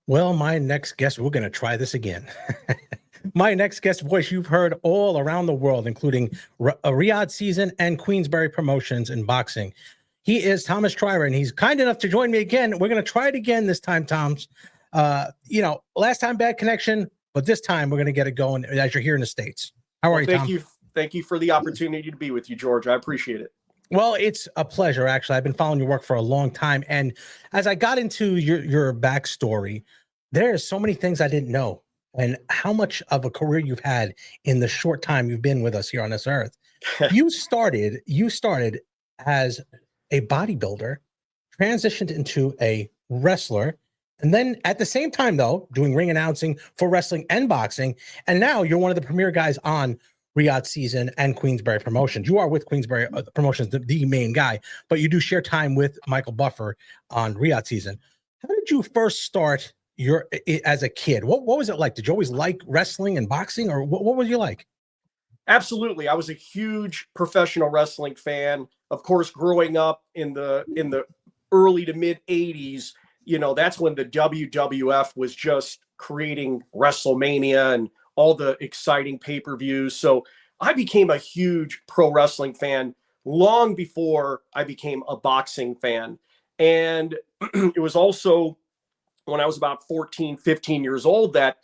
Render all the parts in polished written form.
Well, my next guest, we're going to try this again. My next guest voice you've heard all around the world, including a Riyadh season and Queensberry promotions in boxing. He is Thomas Treiber, and he's kind enough to join me again. We're going to try it again this time, Toms. Last time bad connection, but this time we're going to get it going as you're here in the States. How are you, Tom? Thank you for the opportunity to be with you, George. I appreciate it. Well, it's a pleasure, actually. I've been following your work for a long time. And as I got into your backstory, there are so many things I didn't know, and how much of a career you've had in the short time you've been with us here on this earth. You started as a bodybuilder, transitioned into a wrestler, and then at the same time, though, doing ring announcing for wrestling and boxing. And now you're one of the premier guys on Riyadh season and Queensberry promotions. You are with Queensberry promotions, the main guy, but you do share time with Michael Buffer on Riyadh season. How did you first start as a kid? What was it like? Did you always like wrestling and boxing, or what was you like? Absolutely. I was a huge professional wrestling fan. Of course, growing up in the early to mid 80s, that's when the WWF was just creating WrestleMania and all the exciting pay-per-views. So I became a huge pro wrestling fan long before I became a boxing fan. And it was also when I was about 14, 15 years old that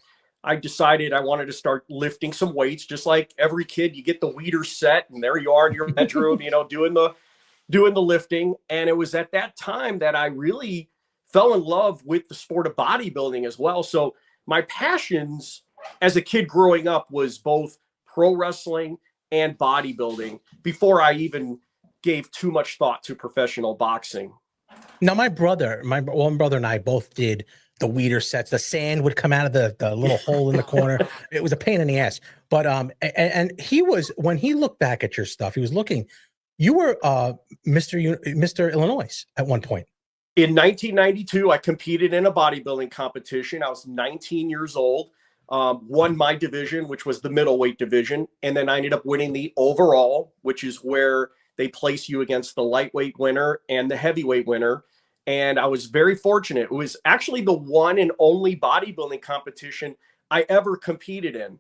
I decided I wanted to start lifting some weights. Just like every kid, you get the Weeder set and there you are in your bedroom, doing the lifting. And it was at that time that I really fell in love with the sport of bodybuilding as well. So my passions as a kid growing up was both pro wrestling and bodybuilding before I even gave too much thought to professional boxing. Now, my one brother and I both did the Weeder sets. The sand would come out of the little hole in the corner. It was a pain in the ass. But and he was, when he looked back at your stuff, he was looking. You were Mr. Illinois at one point. In 1992, I competed in a bodybuilding competition. I was 19 years old. Won my division, which was the middleweight division, and then I ended up winning the overall, which is where they place you against the lightweight winner and the heavyweight winner. And I was very fortunate. It was actually the one and only bodybuilding competition I ever competed in.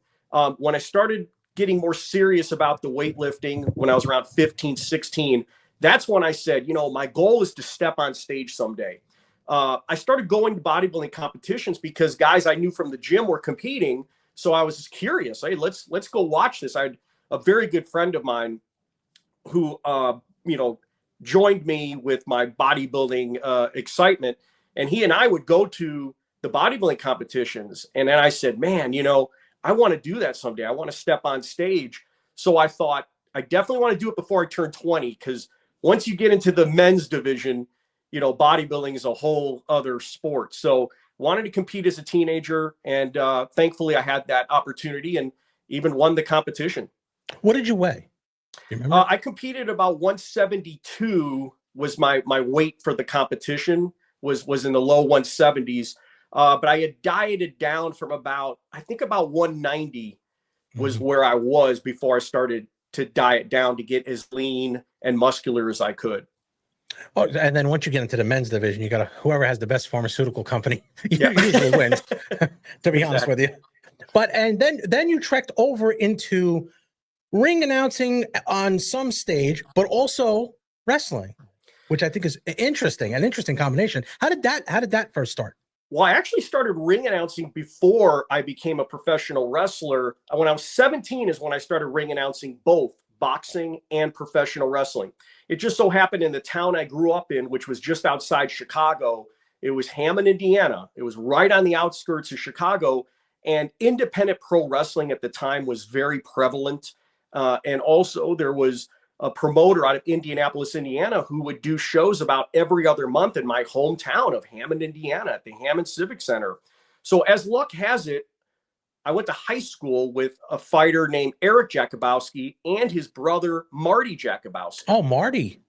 When I started getting more serious about the weightlifting when I was around 15, 16, that's when I said, my goal is to step on stage someday. I started going to bodybuilding competitions because guys I knew from the gym were competing. So I was just curious. Hey, let's go watch this. I had a very good friend of mine who, joined me with my bodybuilding excitement. And he and I would go to the bodybuilding competitions. And then I said, man, I want to do that someday. I want to step on stage. So I thought I definitely want to do it before I turn 20, because once you get into the men's division, bodybuilding is a whole other sport. So wanted to compete as a teenager. And thankfully I had that opportunity and even won the competition. What did you weigh? You remember? I competed about 172 was my weight for the competition, was in the low 170s. But I had dieted down from about 190 was where I was before I started to diet down to get as lean and muscular as I could. Oh, and then once you get into the men's division, you got whoever has the best pharmaceutical company usually wins, to be honest with you. But and then you trekked over into ring announcing on some stage, but also wrestling, which I think is an interesting combination. How did that first start? Well, I actually started ring announcing before I became a professional wrestler. When I was 17 is when I started ring announcing both boxing and professional wrestling. It just so happened in the town I grew up in, which was just outside Chicago. It was Hammond, Indiana. It was right on the outskirts of Chicago, and independent pro wrestling at the time was very prevalent. And also there was a promoter out of Indianapolis, Indiana, who would do shows about every other month in my hometown of Hammond, Indiana, at the Hammond Civic Center. So as luck has it, I went to high school with a fighter named Eric Jakubowski and his brother, Marty Jakubowski. Oh, Marty.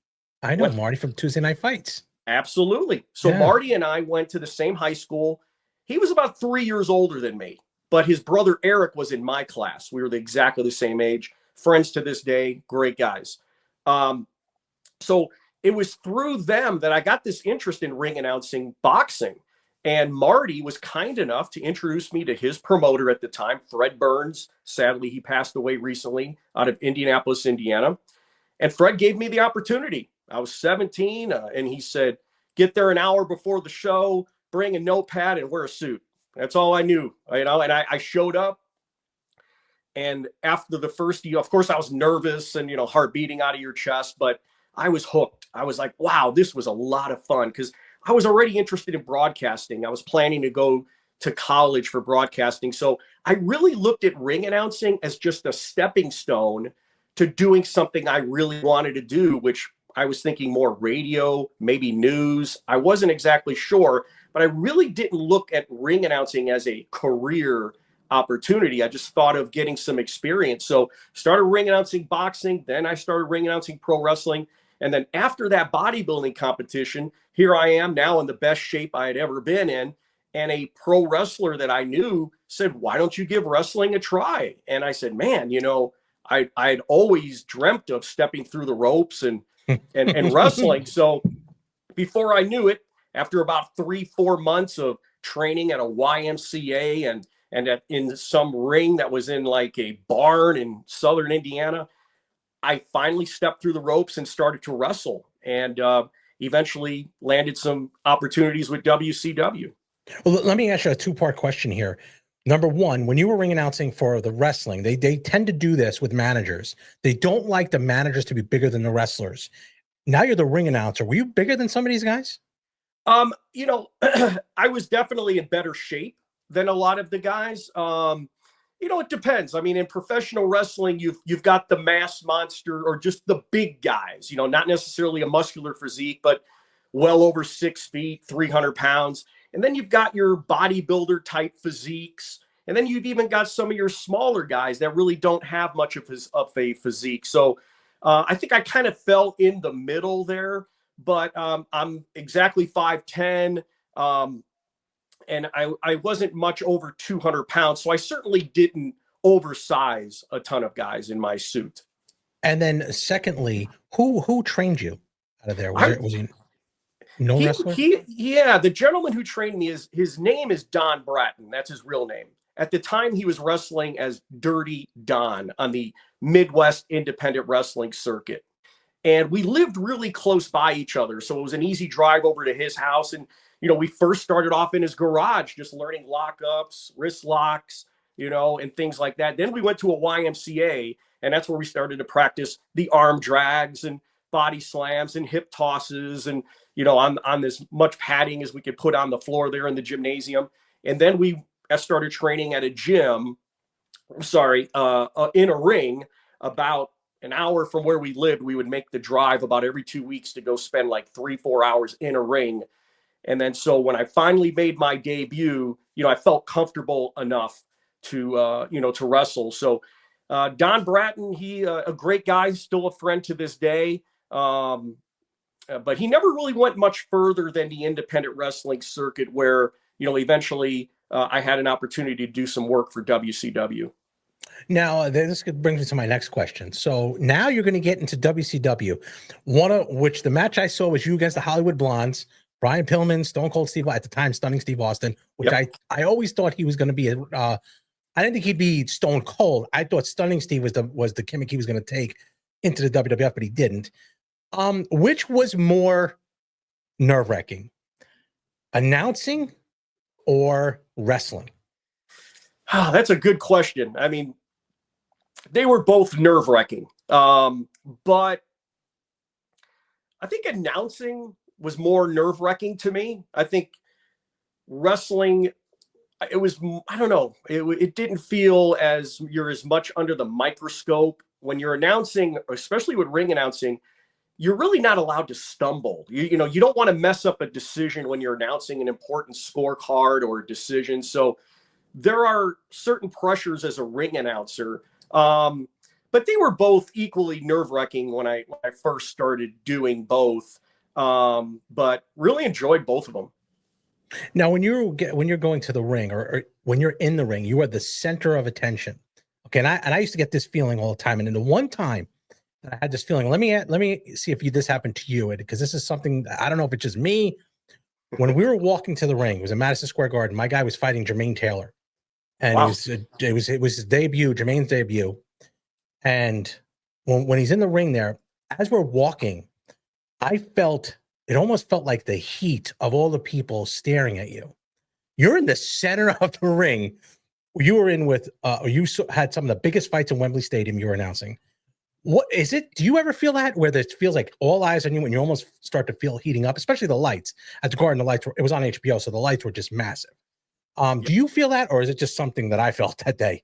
I know Marty from Tuesday Night Fights. Absolutely. So yeah. Marty and I went to the same high school. He was about 3 years older than me, but his brother Eric was in my class. We were exactly the same age. Friends to this day, great guys. So it was through them that I got this interest in ring announcing boxing. And Marty was kind enough to introduce me to his promoter at the time, Fred Burns. Sadly, he passed away recently out of Indianapolis, Indiana. And Fred gave me the opportunity. I was 17, and he said, get there an hour before the show, bring a notepad, and wear a suit. That's all I knew, and I showed up. And after the first, of course, I was nervous and, heart beating out of your chest, but I was hooked. I was like, wow, this was a lot of fun, because I was already interested in broadcasting. I was planning to go to college for broadcasting. So I really looked at ring announcing as just a stepping stone to doing something I really wanted to do, which I was thinking more radio, maybe news. I wasn't exactly sure, but I really didn't look at ring announcing as a career opportunity. I just thought of getting some experience. So started ring announcing boxing. Then I started ring announcing pro wrestling. And then after that bodybuilding competition, here I am now in the best shape I had ever been in. And a pro wrestler that I knew said, why don't you give wrestling a try? And I said, man, I'd always dreamt of stepping through the ropes and wrestling. So before I knew it, after about 3-4 months of training at a YMCA and in some ring that was in like a barn in Southern Indiana, I finally stepped through the ropes and started to wrestle, and eventually landed some opportunities with WCW. Well, let me ask you a two-part question here. Number one, when you were ring announcing for the wrestling, they tend to do this with managers. They don't like the managers to be bigger than the wrestlers. Now you're the ring announcer. Were you bigger than some of these guys? I was definitely in better shape than a lot of the guys. It depends. I mean, in professional wrestling, you've got the mass monster or just the big guys, not necessarily a muscular physique, but well over 6 feet, 300 pounds. And then you've got your bodybuilder type physiques. And then you've even got some of your smaller guys that really don't have much of a physique. So I think I kind of fell in the middle there, but I'm exactly 5'10". And I wasn't much over 200 pounds. So I certainly didn't oversize a ton of guys in my suit. And then secondly, who trained you out of there? Was he no wrestler? The gentleman who trained me, his name is Don Bratton. That's his real name. At the time, he was wrestling as Dirty Don on the Midwest independent wrestling circuit. And we lived really close by each other. So it was an easy drive over to his house. And we first started off in his garage, just learning lockups, wrist locks, and things like that. Then we went to a YMCA, and that's where we started to practice the arm drags and body slams and hip tosses and, on as much padding as we could put on the floor there in the gymnasium. And then we started training at a gym, in a ring about an hour from where we lived. We would make the drive about every 2 weeks to go spend like 3-4 hours in a ring. And then so when I finally made my debut, I felt comfortable enough to wrestle. So Don Bratton, he a great guy, still a friend to this day. But he never really went much further than the independent wrestling circuit where, eventually I had an opportunity to do some work for WCW. Now, this brings me to my next question. So now you're going to get into WCW, one of which the match I saw was you against the Hollywood Blondes. Brian Pillman, Stone Cold Steve, at the time, Stunning Steve Austin, which I always thought he was going to be. I didn't think he'd be Stone Cold. I thought Stunning Steve was the gimmick he was going to take into the WWF, but he didn't. Which was more nerve-wracking, announcing or wrestling? That's a good question. I mean, they were both nerve-wracking, but I think announcing was more nerve-wracking to me. I think wrestling, it was, I don't know, it didn't feel as you're as much under the microscope. When you're announcing, especially with ring announcing, you're really not allowed to stumble. You don't want to mess up a decision when you're announcing an important scorecard or a decision. So there are certain pressures as a ring announcer. But they were both equally nerve-wracking when I first started doing both. But really enjoyed both of them. Now, when you're going to the ring or when you're in the ring, you are the center of attention. Okay, and I used to get this feeling all the time. And in the one time that I had this feeling, let me see if this happened to you, because this is something I don't know if it's just me When we were walking to the ring, it was in Madison Square Garden. My guy was fighting Jermaine Taylor, and Wow. it was his debut, Jermaine's debut. And when he's in the ring there, as we're walking, it almost felt like the heat of all the people staring at you. You're in the center of the ring. You were in with, had some of the biggest fights in Wembley Stadium you were announcing. What is it? Do you ever feel that where it feels like all eyes on you and you almost start to feel heating up, especially the lights at the Garden? The lights it was on HBO, so the lights were just massive. Do you feel that, or is it just something that I felt that day?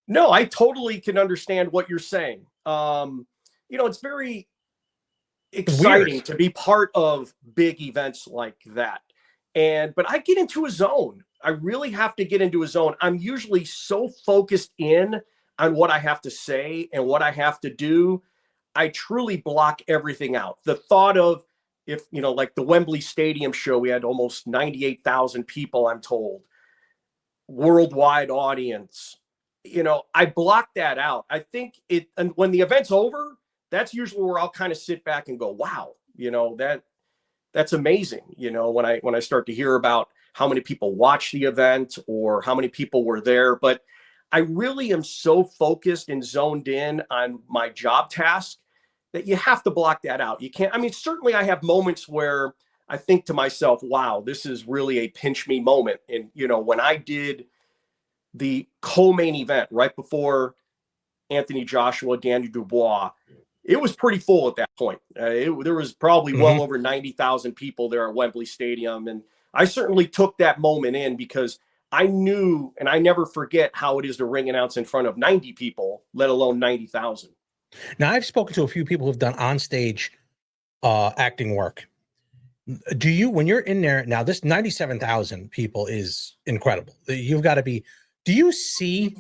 No, I totally can understand what you're saying. It's very exciting to be part of big events like that. But I get into a zone. I really have to get into a zone. I'm usually so focused in on what I have to say and what I have to do. I truly block everything out. The thought of like the Wembley Stadium show, we had almost 98,000 people, I'm told, worldwide audience. I block that out. I think and when the event's over, that's usually where I'll kind of sit back and go, wow, that's amazing. When I start to hear about how many people watch the event or how many people were there. But I really am so focused and zoned in on my job task that you have to block that out. You can't, certainly I have moments where I think to myself, wow, this is really a pinch me moment. And, when I did the co-main event right before Anthony Joshua, Daniel Dubois, it was pretty full at that point. There was probably well over 90,000 people there at Wembley Stadium. And I certainly took that moment in because I knew, and I never forget how it is to ring announce in front of 90 people, let alone 90,000. Now, I've spoken to a few people who've done on-stage acting work. Do you, when you're in there now, this 97,000 people is incredible. You've got to be, do you see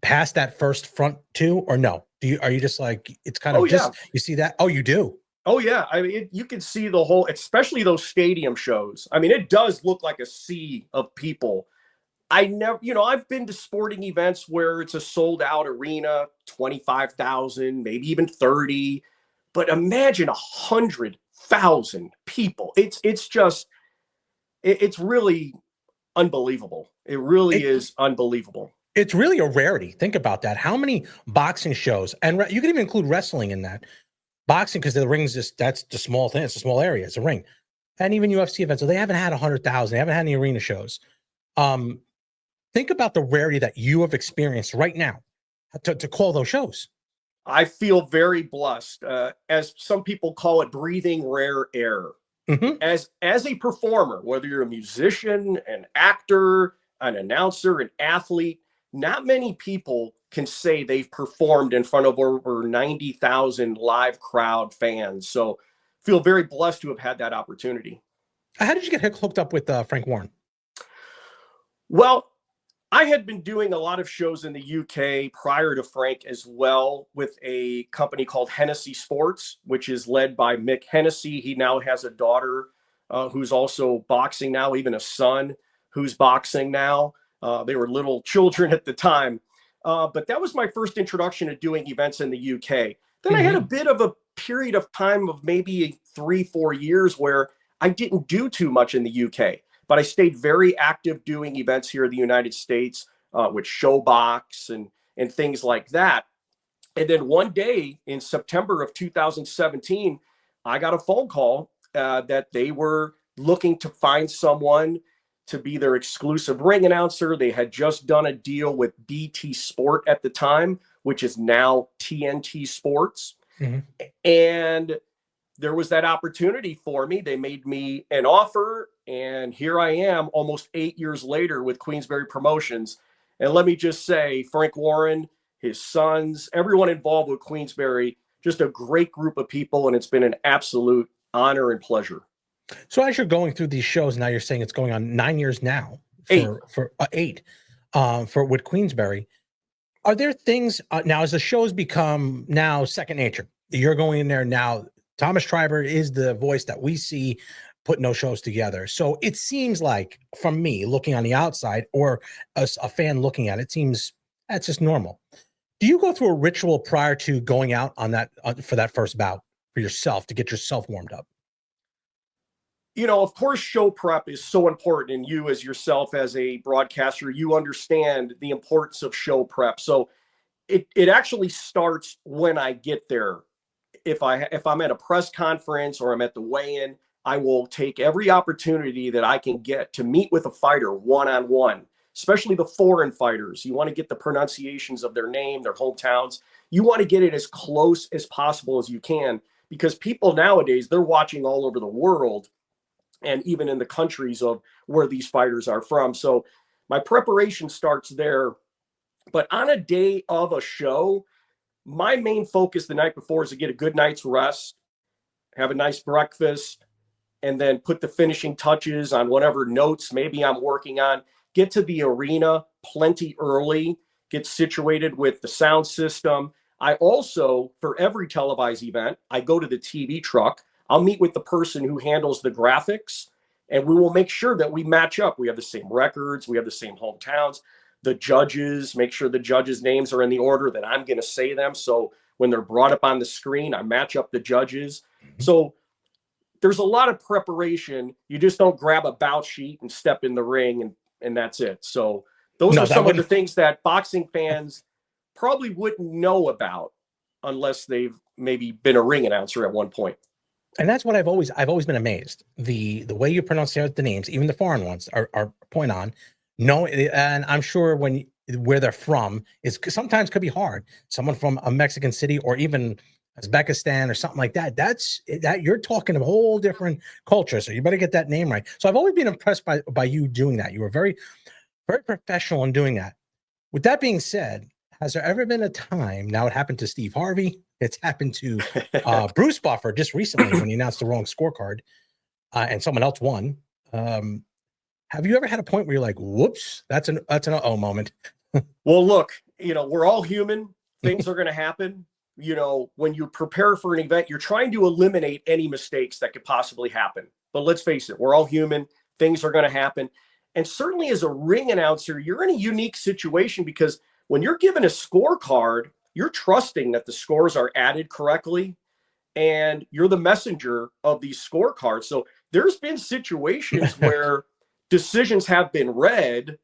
past that first front two or no? Are you just like, it's kind of you see that? Oh, you do? Oh yeah. You can see the whole, especially those stadium shows. It does look like a sea of people. I never, I've been to sporting events where it's a sold out arena, 25,000, maybe even 30, but imagine 100,000 people. It's really unbelievable. It really is unbelievable. It's really a rarity. Think about that. How many boxing shows, and you can even include wrestling in that. Boxing, because the ring's that's the small thing. It's a small area. It's a ring. And even UFC events, so they haven't had 100,000. They haven't had any arena shows. Think about the rarity that you have experienced right now to call those shows. I feel very blessed. As some people call it, breathing rare air. As a performer, whether you're a musician, an actor, an announcer, an athlete, not many people can say they've performed in front of over 90,000 live crowd fans. So feel very blessed to have had that opportunity. How did you get hooked up with Frank Warren? Well, I had been doing a lot of shows in the UK prior to Frank as well with a company called Hennessy Sports, which is led by Mick Hennessy. He now has a daughter who's also boxing now, even a son who's boxing now. They were little children at the time. But that was my first introduction to doing events in the UK. Then I had a bit of a period of time of maybe 3-4 years where I didn't do too much in the UK. But I stayed very active doing events here in the United States with Showbox and things like that. And then one day in September of 2017, I got a phone call that they were looking to find someone to be their exclusive ring announcer. They had just done a deal with BT Sport at the time, which is now TNT Sports. And there was that opportunity for me. They made me an offer, and here I am almost 8 years later with Queensberry Promotions. And let me just say, Frank Warren, his sons, everyone involved with Queensberry, just a great group of people, and it's been an absolute honor and pleasure. So as you're going through these shows, now you're saying it's going on 9 years now for 8 for with Queensberry. Are there things now as the shows become now second nature? You're going in there now. Thomas Treiber is the voice that we see putting those shows together. So it seems like, from me looking on the outside or a fan looking at it, seems that's just normal. Do you go through a ritual prior to going out on that for that first bout for yourself to get yourself warmed up? Of course, show prep is so important. And you, as yourself, as a broadcaster, you understand the importance of show prep. So it actually starts when I get there. If I'm at a press conference or I'm at the weigh-in, I will take every opportunity that I can get to meet with a fighter one-on-one, especially the foreign fighters. You want to get the pronunciations of their name, their hometowns. You want to get it as close as possible as you can, because people nowadays, they're watching all over the world and even in the countries of where these fighters are from. So my preparation starts there. But on a day of a show, my main focus the night before is to get a good night's rest, have a nice breakfast, and then put the finishing touches on whatever notes maybe I'm working on. Get to the arena plenty early, get situated with the sound system. I also, for every televised event, I go to the TV truck. I'll meet with the person who handles the graphics, and we will make sure that we match up. We have the same records, we have the same hometowns. The judges, make sure the judges' names are in the order that I'm going to say them. So when they're brought up on the screen, I match up the judges. So there's a lot of preparation. You just don't grab a bout sheet and step in the ring and that's it. So those are some of the things that boxing fans probably wouldn't know about unless they've maybe been a ring announcer at one point. And that's what I've always been amazed. The way you pronounce the names, even the foreign ones, are point on. No, and I'm sure where they're from is sometimes could be hard. Someone from a Mexican city or even Uzbekistan or something like that. That you're talking a whole different culture. So you better get that name right. So I've always been impressed by you doing that. You were very, very professional in doing that. With that being said, has there ever been a time, now it happened to Steve Harvey, it's happened to Bruce Buffer just recently when he announced the wrong scorecard and someone else won. Have you ever had a point where you're like, whoops, that's an uh-oh moment? Well, look, we're all human. Things are going to happen. When you prepare for an event, you're trying to eliminate any mistakes that could possibly happen. But let's face it, we're all human. Things are going to happen. And certainly as a ring announcer, you're in a unique situation because when you're given a scorecard, you're trusting that the scores are added correctly and you're the messenger of these scorecards. So there's been situations where decisions have been read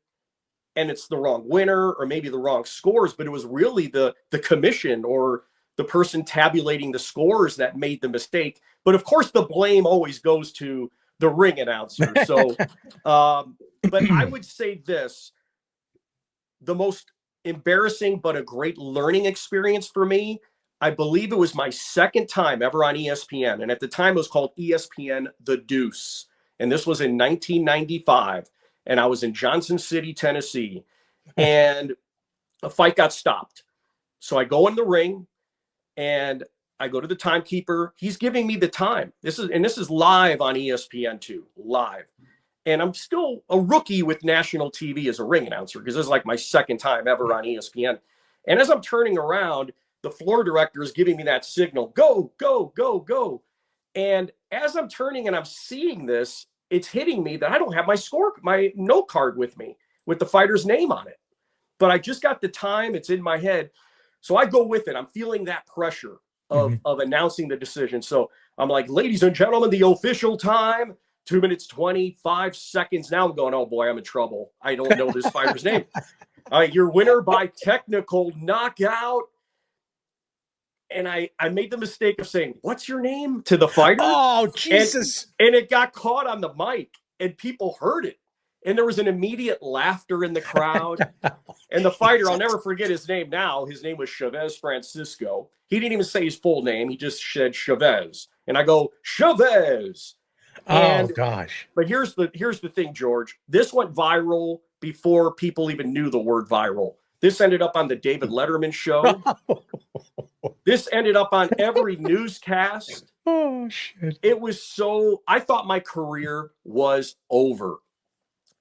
and it's the wrong winner or maybe the wrong scores, but it was really the commission or the person tabulating the scores that made the mistake. But of course, the blame always goes to the ring announcer. So, but I would say this, the most embarrassing, but a great learning experience for me, I believe it was my second time ever on ESPN. And at the time it was called ESPN The Deuce. And this was in 1995. And I was in Johnson City, Tennessee. And a fight got stopped. So I go in the ring and I go to the timekeeper. He's giving me the time. This is live on ESPN2, live. And I'm still a rookie with national TV as a ring announcer because this is like my second time ever on ESPN. And as I'm turning around, the floor director is giving me that signal, go, go, go, go. And as I'm turning and I'm seeing this, it's hitting me that I don't have my note card with me with the fighter's name on it. But I just got the time. It's in my head. So I go with it. I'm feeling that pressure of announcing the decision. So I'm like, ladies and gentlemen, the official time, 2 minutes, 25 seconds. Now I'm going, oh boy, I'm in trouble. I don't know this fighter's name. All right, your winner by technical knockout. And I made the mistake of saying, what's your name to the fighter? Oh, Jesus. And it got caught on the mic and people heard it. And there was an immediate laughter in the crowd. And the fighter, I'll never forget his name now. His name was Chavez Francisco. He didn't even say his full name. He just said Chavez. And I go, Chavez. Oh, gosh. But here's the thing, George. This went viral before people even knew the word viral. This ended up on the David Letterman show. This ended up on every newscast. Oh, shit. It was I thought my career was over.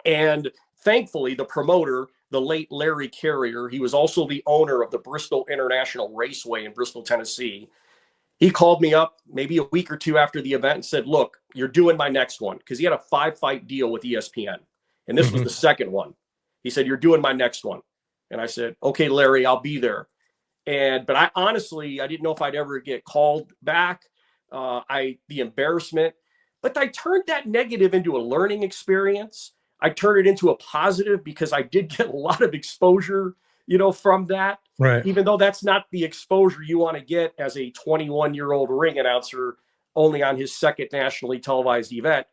And thankfully, the promoter, the late Larry Carrier, he was also the owner of the Bristol International Raceway in Bristol, Tennessee. He called me up maybe a week or two after the event and said, look, you're doing my next one. Because he had a 5-fight deal with ESPN. And this was the second one. He said, you're doing my next one. And I said, okay, Larry, I'll be there. But I honestly didn't know if I'd ever get called back. The embarrassment. But I turned that negative into a learning experience. I turned it into a positive because I did get a lot of exposure, from that. Right. Even though that's not the exposure you want to get as a 21-year-old ring announcer only on his second nationally televised event.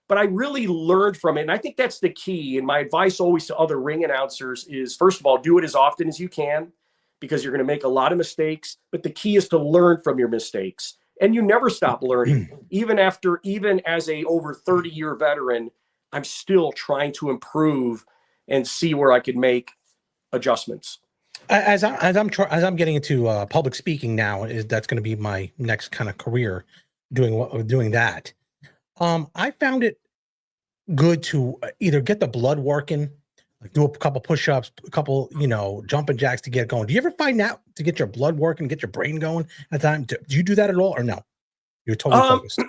But I really learned from it. And I think that's the key. And my advice always to other ring announcers is, first of all, do it as often as you can because you're going to make a lot of mistakes. But the key is to learn from your mistakes. And you never stop learning. Even as a over 30-year veteran, I'm still trying to improve and see where I could make adjustments. As I'm getting into public speaking now, that's going to be my next kind of career, doing that. I found it good to either get the blood working, like do a couple push-ups, a couple, jumping jacks to get going. Do you ever find that to get your blood working, get your brain going at the time? Do you do that at all or no? You're totally focused.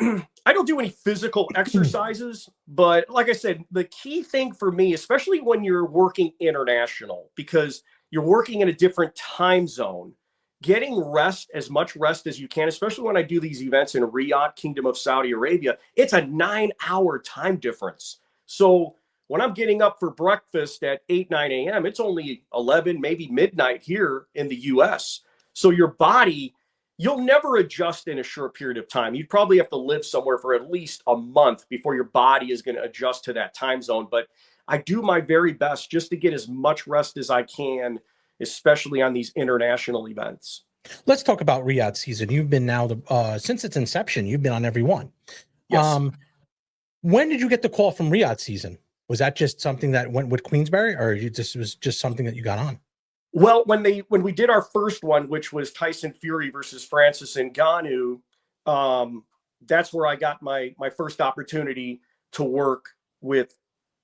I don't do any physical exercises, but like I said, the key thing for me, especially when you're working international, because you're working in a different time zone, getting rest, as much rest as you can, especially when I do these events in Riyadh, Kingdom of Saudi Arabia, it's a 9-hour time difference. So when I'm getting up for breakfast at 8, 9 a.m., it's only 11, maybe midnight here in the US. So your body, you'll never adjust in a short period of time. You'd probably have to live somewhere for at least a month before your body is going to adjust to that time zone. But I do my very best just to get as much rest as I can, especially on these international events. Let's talk about Riyadh season. You've been now since its inception, you've been on every one. Yes. When did you get the call from Riyadh season? Was that just something that went with Queensberry, or was just something that you got on? Well, when we did our first one, which was Tyson Fury versus Francis Ngannou, that's where I got my first opportunity to work with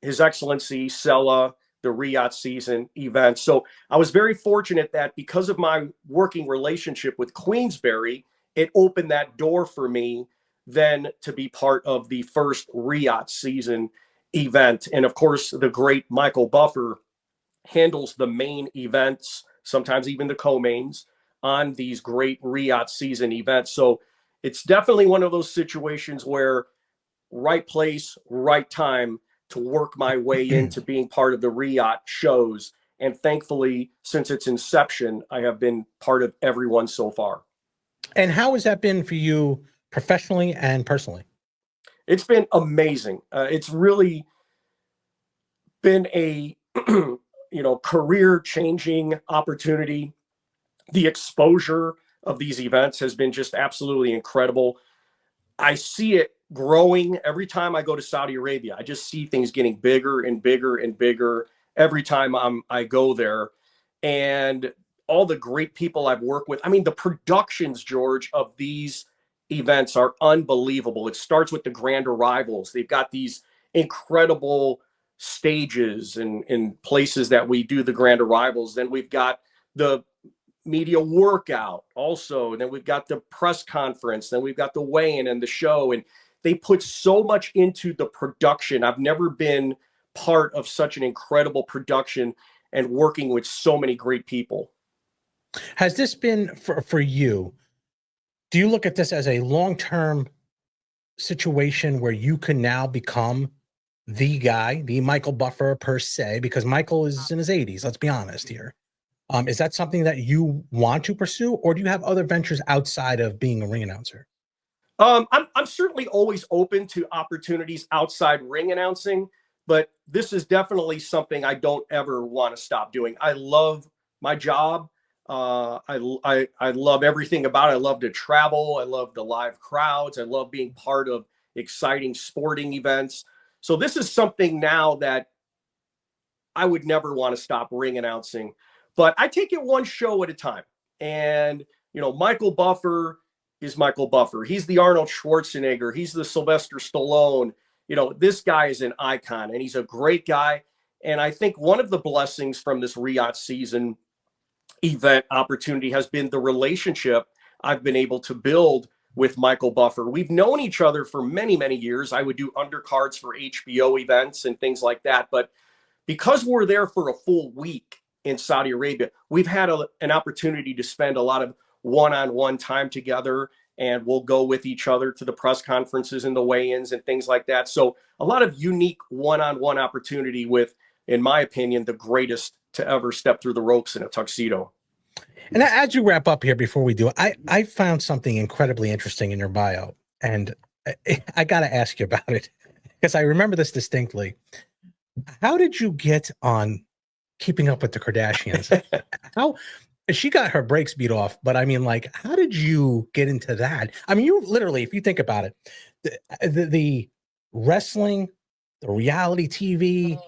His Excellency Sella, the Riyadh season event. So I was very fortunate that because of my working relationship with Queensberry, it opened that door for me then to be part of the first Riyadh season event. And of course, the great Michael Buffer handles the main events, sometimes even the co-mains on these great Riyadh season events. So it's definitely one of those situations where right place, right time to work my way into being part of the Riyadh shows. And thankfully, since its inception, I have been part of every one so far. And how has that been for you professionally and personally? It's been amazing. It's really been a career changing opportunity. The exposure of these events has been just absolutely incredible. I see it growing every time I go to Saudi Arabia. I just see things getting bigger and bigger and bigger every time I go there. And all the great people I've worked with. I mean, the productions, George, of these events are unbelievable. It starts with the grand arrivals. They've got these incredible stages and places that we do the grand arrivals. Then we've got the media workout also. And then we've got the press conference. Then we've got the weigh-in and the show. And they put so much into the production. I've never been part of such an incredible production and working with so many great people. Has this been for you? Do you look at this as a long-term situation where you can now become the guy, the Michael Buffer per se, because Michael is in his 80s, let's be honest here. Is that something that you want to pursue, or do you have other ventures outside of being a ring announcer? I'm certainly always open to opportunities outside ring announcing, but this is definitely something I don't ever want to stop doing. I love my job. I love everything about it. I love to travel. I love the live crowds. I love being part of exciting sporting events. So this is something now that I would never want to stop ring announcing, but I take it one show at a time. And, Michael Buffer is Michael Buffer. He's the Arnold Schwarzenegger. He's the Sylvester Stallone. This guy is an icon and he's a great guy. And I think one of the blessings from this Riyadh season event opportunity has been the relationship I've been able to build with Michael Buffer. We've known each other for many, many years. I would do undercards for HBO events and things like that. But because we're there for a full week in Saudi Arabia, we've had an opportunity to spend a lot of one-on-one time together and we'll go with each other to the press conferences and the weigh-ins and things like that. So a lot of unique one-on-one opportunity with, in my opinion, the greatest to ever step through the ropes in a tuxedo. And as you wrap up here, before we do, I found something incredibly interesting in your bio, and I got to ask you about it because I remember this distinctly. How did you get on Keeping Up with the Kardashians? How she got her brakes beat off, but I mean, like, how did you get into that? I mean, you literally, if you think about it, the wrestling, the reality TV,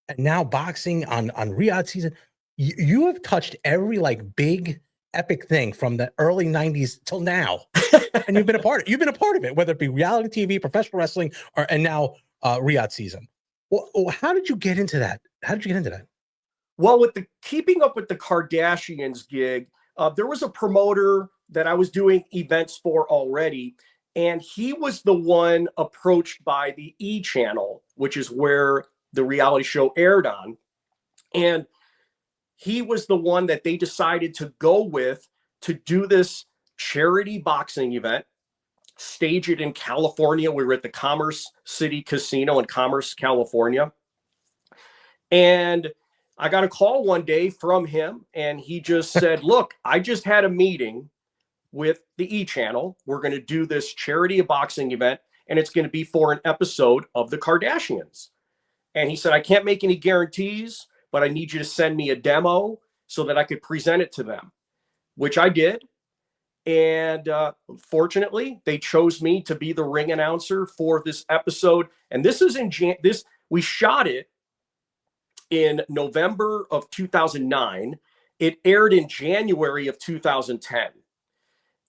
and now boxing on Riyadh season, you have touched every like big epic thing from the early 90s till now. And you've been a part of it, whether it be reality TV, professional wrestling, and now Riyadh season. Well, how did you get into that? Well, with the Keeping Up with the Kardashians gig, there was a promoter that I was doing events for already, and he was the one approached by the E! Channel, which is where the reality show aired on. And he was the one that they decided to go with to do this charity boxing event, stage it in California. We were at the Commerce City Casino in Commerce, California. And I got a call one day from him, and he just said, look, I just had a meeting with the E! Channel. We're going to do this charity boxing event, and it's going to be for an episode of the Kardashians. And he said, I can't make any guarantees, but I need you to send me a demo so that I could present it to them, which I did. And fortunately, they chose me to be the ring announcer for this episode. And this is we shot it in November of 2009. It aired in January of 2010.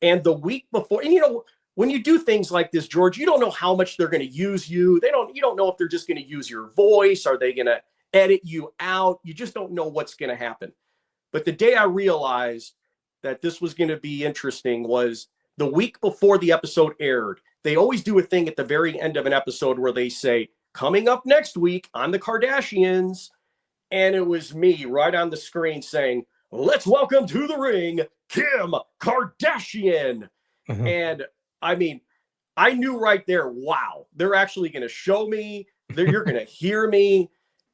And the week before, and you know, when you do things like this, George, you don't know how much they're going to use you. You don't know if they're just going to use your voice. Are they going to edit you out? You just don't know what's going to happen. But the day I realized that this was going to be interesting was the week before the episode aired. They always do a thing at the very end of an episode where they say, coming up next week on the Kardashians. And it was me right on the screen saying, let's welcome to the ring, Kim Kardashian. Mm-hmm. And I mean, I knew right there, wow, they're actually going to show me, you're going to hear me.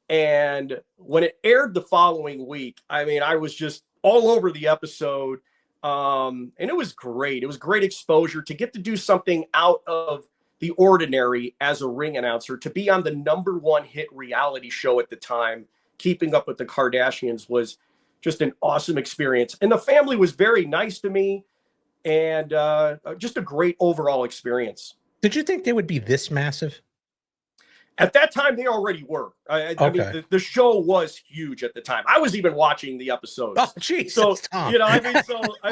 And when it aired the following week, I mean, I was just all over the episode. And it was great. It was great exposure to get to do something out of the ordinary as a ring announcer, to be on the #1 hit reality show at the time. Keeping Up with the Kardashians was just an awesome experience. And the family was very nice to me, and just a great overall experience. Did you think they would be this massive? At that time, they already were. I mean, the show was huge at the time. I was even watching the episodes. Oh, geez. So, you know, I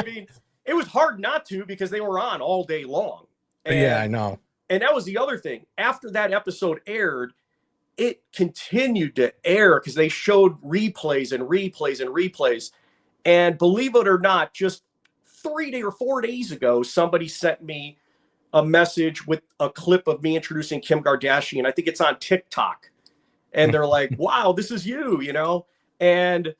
mean, it was hard not to, because they were on all day long. And, yeah, I know. And that was the other thing. After that episode aired, it continued to air because they showed replays and replays and replays. And believe it or not, just 3 or 4 days ago, somebody sent me a message with a clip of me introducing Kim Kardashian. I think it's on TikTok. And they're like, wow, this is you know? And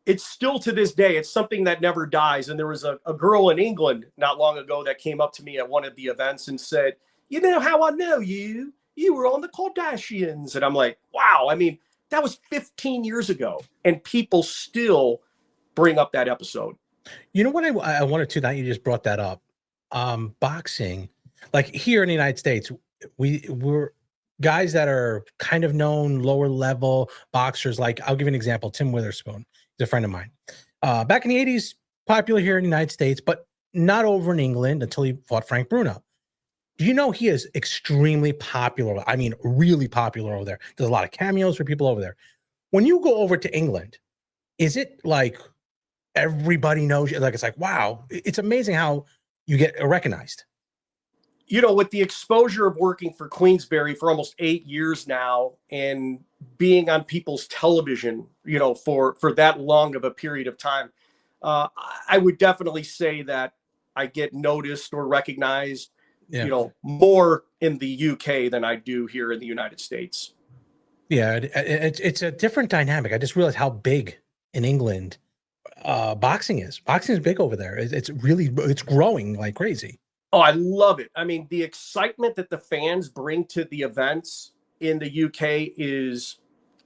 it's still to this day, it's something that never dies. And there was a girl in England not long ago that came up to me at one of the events and said, you know how I know you? You were on the Kardashians. And I'm like, wow. I mean, that was 15 years ago. And people still bring up that episode. You know what I wanted to, now you just brought that up. Boxing, like here in the United States, we're guys that are kind of known lower level boxers. Like, I'll give you an example. Tim Witherspoon, he's a friend of mine. Back in the 80s, popular here in the United States, but not over in England until he fought Frank Bruno. Do you know he is extremely popular? I mean, really popular over there. There's a lot of cameos for people over there. When you go over to England, is it like everybody knows you? Like, it's like, wow, it's amazing how you get recognized. You know, with the exposure of working for Queensberry for almost 8 years now and being on people's television, you know, for that long of a period of time, I would definitely say that I get noticed or recognized, you know, more in the UK than I do here in the United States. Yeah, it's a different dynamic. I just realized how big in England boxing is. Boxing is big over there. It's growing like crazy. Oh, I love it. I mean, the excitement that the fans bring to the events in the UK is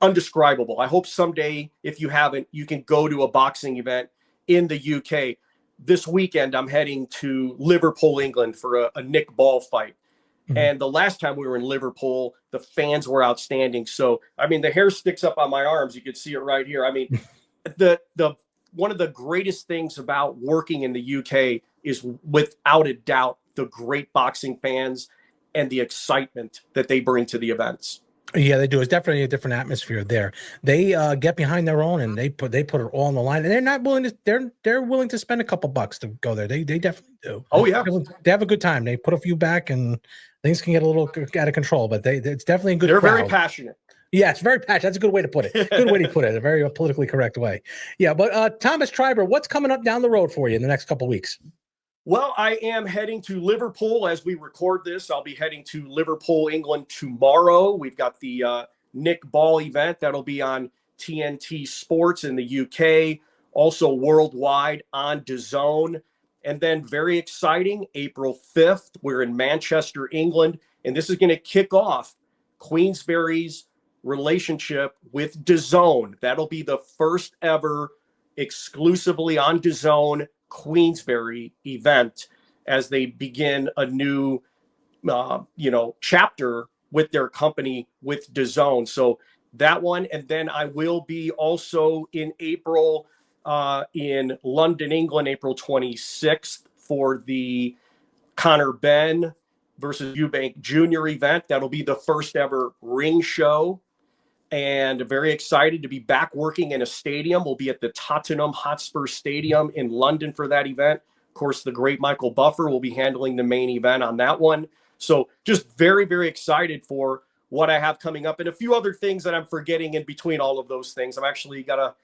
undescribable. I hope someday, if you haven't, you can go to a boxing event in the UK. This weekend, I'm heading to Liverpool, England for a Nick Ball fight. Mhm. And the last time we were in Liverpool, the fans were outstanding. So, I mean, the hair sticks up on my arms. You can see it right here. I mean, the one of the greatest things about working in the UK is, without a doubt, the great boxing fans and the excitement that they bring to the events. Yeah, they do. It's definitely a different atmosphere there. They get behind their own and they put it all on the line, and they're not willing to. They're willing to spend a couple bucks to go there. They definitely do. Oh yeah, they have a good time. They put a few back, and things can get a little out of control. But it's definitely a good. They're crowd. very passionate. Yeah, it's very passionate. That's a good way to put it. Good way to put it. A very politically correct way. Yeah, but Thomas Treiber, what's coming up down the road for you in the next couple of weeks? Well, I am heading to Liverpool as we record this. I'll be heading to Liverpool, England tomorrow. We've got the Nick Ball event that'll be on TNT Sports in the UK, also worldwide on DAZN. And then, very exciting, April 5th, we're in Manchester, England, and this is going to kick off Queensberry's relationship with DAZN. That'll be the first ever exclusively on DAZN Queensberry event as they begin a new chapter with their company with DAZN. So that one, and then I will be also in April in London, England, April 26th for the Conor Benn versus Eubank Jr. event. That'll be the first ever ring show, and very excited to be back working in a stadium. We'll be at the Tottenham Hotspur Stadium in London for that event. Of course, the great Michael Buffer will be handling the main event on that one. So just very, very excited for what I have coming up, and a few other things that I'm forgetting in between all of those things. I've actually got a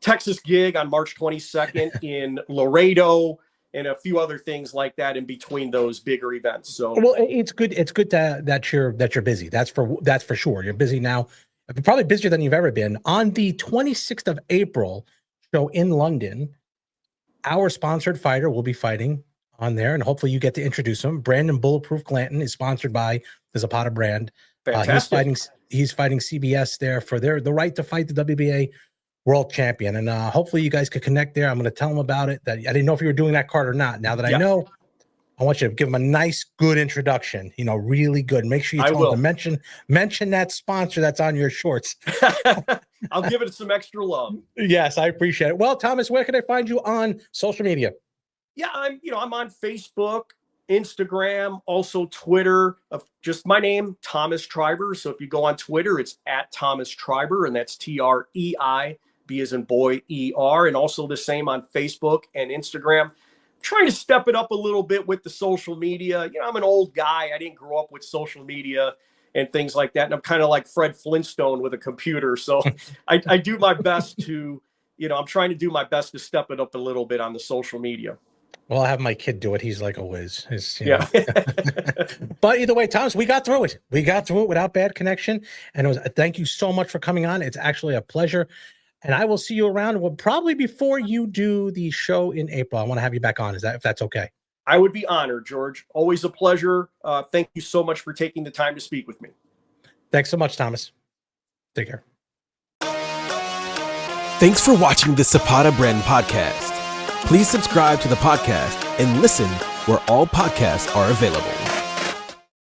Texas gig on March 22nd in Laredo, and a few other things like that in between those bigger events. So, well, it's good. It's good that you're busy. That's for sure. You're busy now. Probably busier than you've ever been. On the 26th of April show in London, our sponsored fighter will be fighting on there, and hopefully you get to introduce him. Brandon Bulletproof Glanton is sponsored by the Zapata brand. fantastic. He's fighting CBS there for the right to fight the WBA world champion, and hopefully you guys could connect there. I'm going to tell him about it. That I didn't know if you were doing that card or not. Now that I know, I want you to give him a nice, good introduction. Really good. Make sure you tell him to mention that sponsor that's on your shorts. I'll give it some extra love. Yes, I appreciate it. Well, Thomas, where can I find you on social media? Yeah, I'm on Facebook, Instagram, also Twitter. Just my name, Thomas Treiber. So if you go on Twitter, it's at Thomas Treiber, and that's TREI, B as in boy, ER, and also the same on Facebook and Instagram. Trying to step it up a little bit with the social media. I'm an old guy. I didn't grow up with social media and things like that. And I'm kind of like Fred Flintstone with a computer. So I do my best to, I'm trying to do my best to step it up a little bit on the social media. Well, I'll have my kid do it. He's like a whiz. Yeah. But either way, Thomas, we got through it. We got through it without bad connection. And thank you so much for coming on. It's actually a pleasure. And I will see you around. Well, probably before you do the show in April. I want to have you back on. If that's okay? I would be honored, George. Always a pleasure. Thank you so much for taking the time to speak with me. Thanks so much, Thomas. Take care. Thanks for watching the Zapata Brand Podcast. Please subscribe to the podcast and listen where all podcasts are available.